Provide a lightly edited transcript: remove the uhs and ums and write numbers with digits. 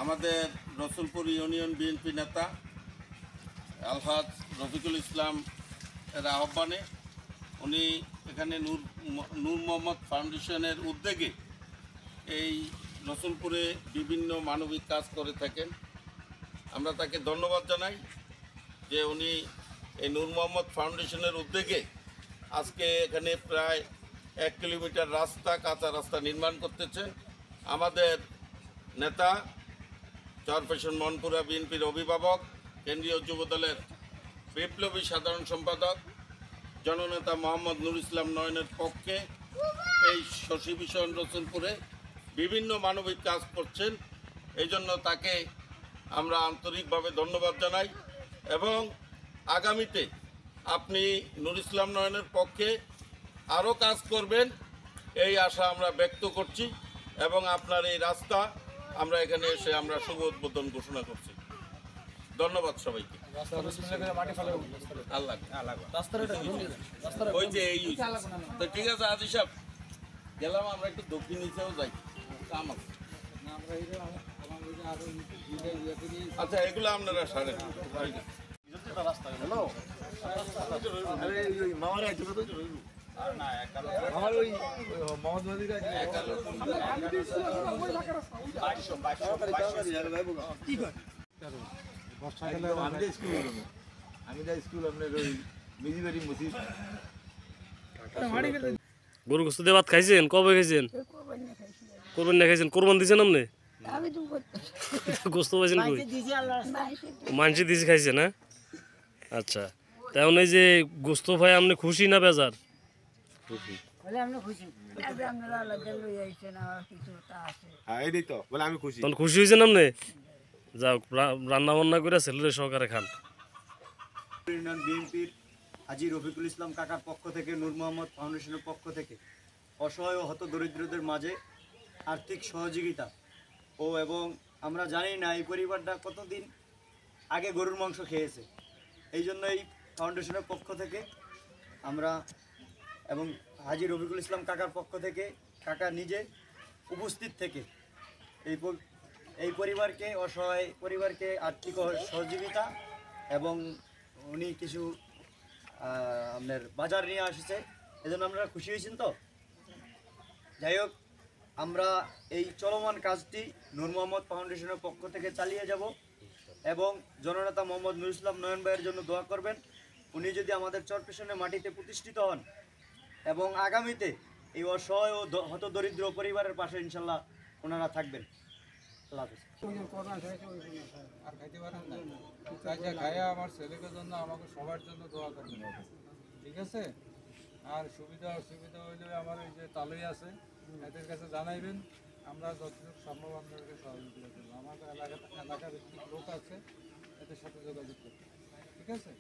আমাদের Rasulpur union BNP নেতা আলহাজ রফিকুল ইসলাম এর আহ্বানে উনি এখানে নূর মোহাম্মদ ফাউন্ডেশনের উদ্যোগে এই রসুলপুরে বিভিন্ন মানবিক কাজ করে থাকেন। আমরা তাকে ধন্যবাদ জানাই যে উনি এই নূর মোহাম্মদ ফাউন্ডেশনের উদ্যোগে আজকে এখানে প্রায় 1 কিলোমিটার রাস্তা, কাঁচা রাস্তা নির্মাণ করতেছে। আমাদের নেতা চরফ্যাশন মনপুরা বিএনপির অভিভাবক, কেন্দ্রীয় যুবদলের বিপ্লবী সাধারণ সম্পাদক জননেতা মোহাম্মদ নুর ইসলাম নয়নের পক্ষে এই শশী ভীষণ রসুলপুরে বিভিন্ন মানবিক কাজ করছেন। এই জন্য তাকে আমরা আন্তরিকভাবে ধন্যবাদ জানাই এবং আগামীতে আপনি নুর ইসলাম নয়নের পক্ষে আরও কাজ করবেন এই আশা আমরা ব্যক্ত করছি এবং আপনার এই রাস্তা আমরা এখানে এসে আমরা শুভ উদ্বোধন ঘোষণা করছি। ধন্যবাদ সবাইকে। ওই যে এই তো ঠিক আছে আজি সাহেব, গেলাম আমরা একটু দক্ষিণ নিচেও যাই, কাম আছে। আচ্ছা এগুলো আপনারা সারেন। আমার ওই মোহাম্মদ গরু গোস্ত দিয়ে ভাত খাইছেন? কবে খাইছেন? কোরবান না খাইছেন? কোরবান দিয়েছেন আপনি? গোস্ত পাইছেন কই? মানসি দিয়েছে খাইছেন? হ্যাঁ, আচ্ছা। তেমন এই যে গোস্ত ভাই আপনি খুশি না বেজার? খুশি হয়েছেন আপনি? যাও রান্না বান্না করে ছেলেদের সহকারে খান। ইউনিয়ন বিএনপির হাজী রফিকুল ইসলাম কাকার পক্ষ থেকে, নূর মোহাম্মদ ফাউন্ডেশনের পক্ষ থেকে অসহায় ও হত দরিদ্রদের মাঝে আর্থিক সহযোগিতা এবং আমরা জানি না এই পরিবারটা কতদিন আগে গরুর মাংস খেয়েছে। এই জন্য এই ফাউন্ডেশনের পক্ষ থেকে আমরা এবং হাজী রফিকুল ইসলাম কাকার পক্ষ থেকে কাকা নিজে উপস্থিত থেকে এই পরিবারকে, অসহায় পরিবারকে আর্থিক সহযোগিতা এবং উনি কিছু আপনার বাজার নিয়ে আসছে। এজন্য আপনারা খুশি হয়েছেন তো? যাই হোক, আমরা এই চলমান কাজটি নূর মোহাম্মদ ফাউন্ডেশনের পক্ষ থেকে চালিয়ে যাব এবং জননেতা মোহাম্মদ নুর ইসলাম নয়ন ভাইয়ের জন্য দোয়া করবেন। উনি যদি আমাদের চরফ্যাশনের মাটিতে প্রতিষ্ঠিত হন এবং আগামীতে এই অসহায় ও হত দরিদ্র পরিবারের পাশে ইনশাল্লাহ ওনারা থাকবেন। আল্লাহ হাফেজ। আমার ছেলেকে জন্য, আমাকে সবার জন্য দোয়া করবেন, ঠিক আছে? আর সুবিধা অসুবিধা হইলে আমার এই যে তালুই আছে, এদের কাছে জানাইবেন। আমরা যতটুকু সম্ভব আপনাদেরকে সহযোগিতা করবো। আমার এলাকার ভিত্তিক লোক আছে, এদের সাথে যোগাযোগ করবেন, ঠিক আছে?